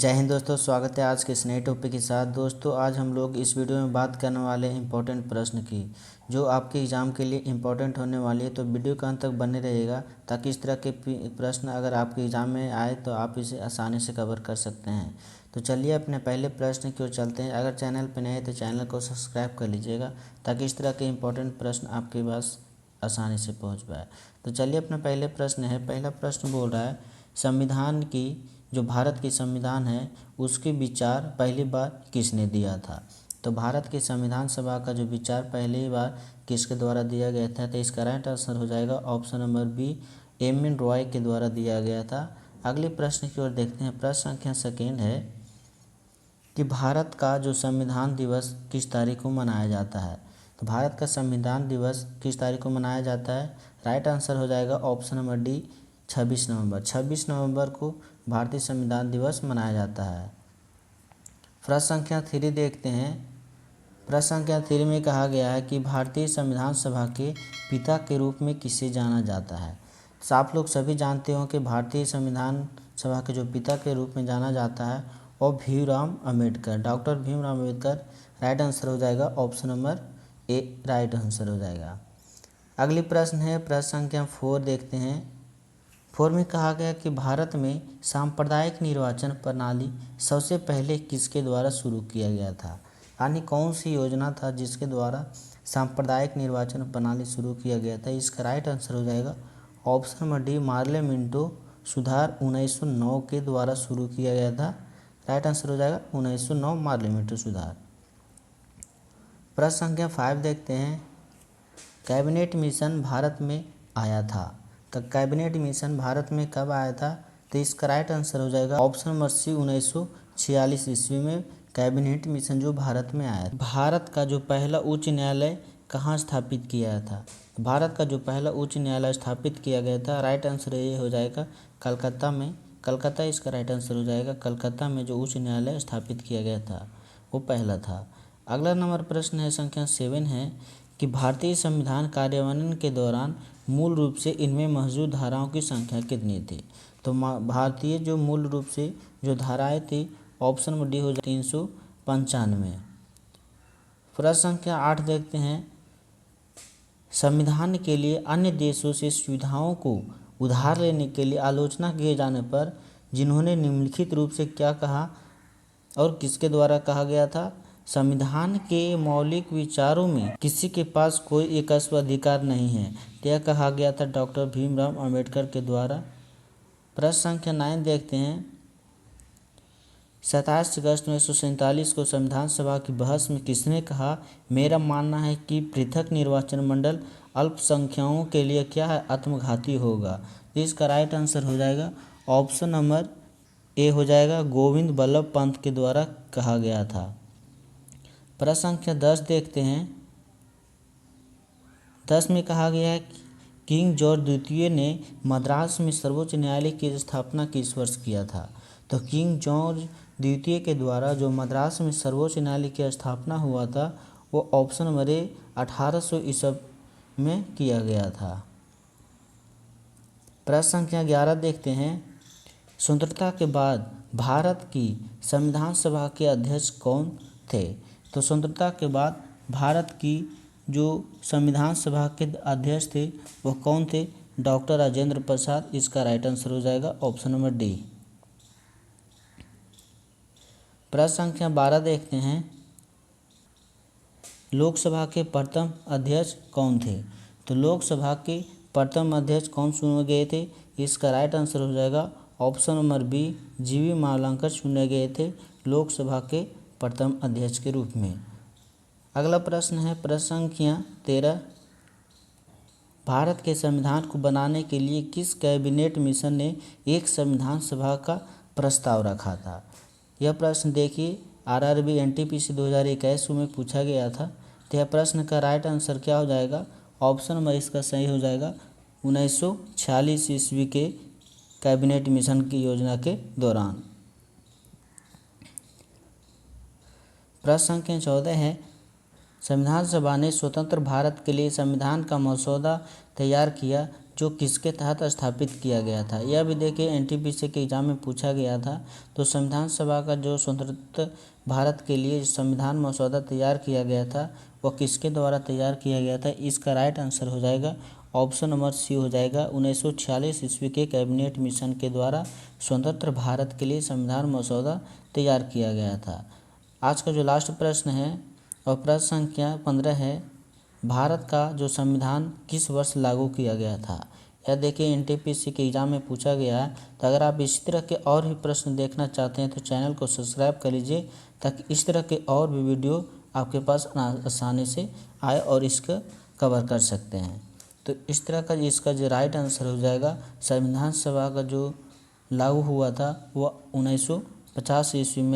जय हिंद दोस्तों, स्वागत है आज के इस नए टॉपिक के साथ। दोस्तों आज हम लोग इस वीडियो में बात करने वाले हैं इम्पोर्टेंट प्रश्न की, जो आपके एग्ज़ाम के लिए इम्पोर्टेंट होने वाली है। तो वीडियो का अंत तक बने रहिएगा ताकि इस तरह के प्रश्न अगर आपके एग्ज़ाम में आए तो आप इसे आसानी से कवर कर सकते हैं। तो चलिए अपने पहले प्रश्न की ओर चलते हैं। अगर चैनल पर नए हैं तो चैनल को सब्सक्राइब कर लीजिएगा ताकि इस तरह के इम्पोर्टेंट प्रश्न आपके पास आसानी से पहुँच पाए। तो चलिए अपना पहले प्रश्न है। पहला प्रश्न बोल रहा है, संविधान की जो भारत की संविधान है उसके विचार पहली बार किसने दिया था। तो भारत की संविधान सभा का जो विचार पहली बार किसके द्वारा दिया गया था, तो इसका राइट आंसर हो जाएगा option number B, MN. Roy के द्वारा दिया गया था। अगले प्रश्न की ओर देखते हैं। प्रश्न संख्या सेकेंड है कि भारत का जो संविधान दिवस किस तारीख को मनाया जाता है। तो भारत का संविधान दिवस किस तारीख को मनाया जाता है, राइट आंसर हो जाएगा ऑप्शन नंबर डी, 26 नवंबर। 26 नवंबर को भारतीय संविधान दिवस मनाया जाता है। प्रश्न संख्या 3 देखते हैं। प्रश्न संख्या 3 में कहा गया है कि भारतीय संविधान सभा के पिता के रूप में किसे जाना जाता है। तो आप लोग सभी जानते हो कि भारतीय संविधान सभा के जो पिता के रूप में जाना जाता है वो Bhimrao Ambedkar, doctor Bhimrao Ambedkar. Right answer हो जाएगा option number A, right answer हो जाएगा। अगली प्रश्न है प्रश्न संख्या 4 देखते हैं। 4 में कहा गया कि भारत में सांप्रदायिक निर्वाचन प्रणाली सबसे पहले किसके द्वारा शुरू किया गया था। यानी कौन सी योजना था जिसके द्वारा सांप्रदायिक निर्वाचन प्रणाली शुरू किया गया था। इसका राइट आंसर हो जाएगा option number D, Morley Minto सुधार 1909 के द्वारा शुरू किया गया था। राइट आंसर हो जाएगा 1909, मार्ले मिंटो सुधार। प्रश्न संख्या 5 देखते हैं। कैबिनेट मिशन भारत में आया था। तो कैबिनेट मिशन भारत में कब आया था, तो इसका राइट आंसर हो जाएगा ऑप्शन नंबर सी, 1946 ईस्वी में कैबिनेट मिशन जो भारत में आया। भारत का जो पहला उच्च न्यायालय कहाँ स्थापित किया था। भारत का जो पहला उच्च न्यायालय स्थापित किया गया था, राइट आंसर ये हो जाएगा कलकत्ता में। कलकत्ता इसका राइट आंसर हो जाएगा। कलकत्ता में जो उच्च न्यायालय स्थापित किया गया था वो पहला था। अगला नंबर प्रश्न है संख्या 7 है कि भारतीय संविधान कार्यान्वयन के दौरान मूल रूप से इनमें मौजूद धाराओं की संख्या कितनी थी। तो भारतीय जो मूल रूप से जो धाराएं थी, ऑप्शन नंबर डी हो जाए 395। प्रश्न संख्या 8 देखते हैं। संविधान के लिए अन्य देशों से सुविधाओं को उधार लेने के लिए आलोचना किए जाने पर जिन्होंने निम्नलिखित रूप से क्या कहा और किसके द्वारा कहा गया था। संविधान के मौलिक विचारों में किसी के पास कोई एकस्व अधिकार नहीं है, यह कहा गया था डॉक्टर भीमराव अम्बेडकर के द्वारा। प्रश्न संख्या 9 देखते हैं। 27 अगस्त 1947 को संविधान सभा की बहस में किसने कहा, मेरा मानना है कि पृथक निर्वाचन मंडल अल्पसंख्यकों के लिए क्या है, आत्मघाती होगा। इसका राइट आंसर हो जाएगा ऑप्शन नंबर ए हो जाएगा, गोविंद बल्लभ पंत के द्वारा कहा गया था। प्रश्न संख्या 10 देखते हैं। 10 में कहा गया है कि किंग जॉर्ज द्वितीय ने मद्रास में सर्वोच्च न्यायालय की स्थापना किस वर्ष किया था। तो किंग जॉर्ज द्वितीय के द्वारा जो मद्रास में सर्वोच्च न्यायालय की स्थापना हुआ था वो ऑप्शन नंबर ए 1800 ईस्वी में किया गया था। प्रश्न संख्या 11 देखते हैं। स्वतंत्रता के बाद भारत की संविधान सभा के अध्यक्ष कौन थे। तो स्वतंत्रता के बाद भारत की जो संविधान सभा के अध्यक्ष थे वो कौन थे, डॉक्टर राजेंद्र प्रसाद। इसका राइट आंसर हो जाएगा ऑप्शन नंबर डी। प्रश्न संख्या 12 देखते हैं। लोकसभा के प्रथम अध्यक्ष कौन थे। तो लोकसभा के प्रथम अध्यक्ष कौन चुने गए थे, इसका राइट आंसर हो जाएगा ऑप्शन नंबर बी, जीवी मावलंकर चुने गए थे लोकसभा के प्रथम अध्यक्ष के रूप में। अगला प्रश्न है प्रश्न संख्या 13। भारत के संविधान को बनाने के लिए किस कैबिनेट मिशन ने एक संविधान सभा का प्रस्ताव रखा था। यह प्रश्न देखिए आरआरबी एनटीपीसी 2021 में पूछा गया था। तो यह प्रश्न का राइट आंसर क्या हो जाएगा, ऑप्शन नंबर इसका सही हो जाएगा 1946 ईस्वी के कैबिनेट मिशन की योजना के दौरान। प्रश्न संख्या 14 है। संविधान सभा ने स्वतंत्र भारत के लिए संविधान का मसौदा तैयार किया जो किसके तहत स्थापित किया गया था। यह भी देखिए एनटीपीसी के एग्जाम में पूछा गया था। तो संविधान सभा का जो स्वतंत्र भारत के लिए संविधान मसौदा तैयार किया गया था वह किसके द्वारा तैयार किया गया था। इसका राइट आंसर हो जाएगा ऑप्शन नंबर सी हो जाएगा। 1946 ईस्वी के कैबिनेट मिशन के द्वारा स्वतंत्र भारत के लिए संविधान मसौदा तैयार किया गया था। आज का जो लास्ट प्रश्न है और प्रश्न संख्या 15 है, भारत का जो संविधान किस वर्ष लागू किया गया था। यह देखिए एनटीपीसी के एग्जाम में पूछा गया है। तो अगर आप इसी तरह के और भी प्रश्न देखना चाहते हैं तो चैनल को सब्सक्राइब कर लीजिए, ताकि इस तरह के और भी वीडियो आपके पास आसानी से आए और इसका कवर कर सकते हैं। तो इस तरह का इसका जो राइट आंसर हो जाएगा, संविधान सभा का जो लागू हुआ था वह 1950 ईस्वी में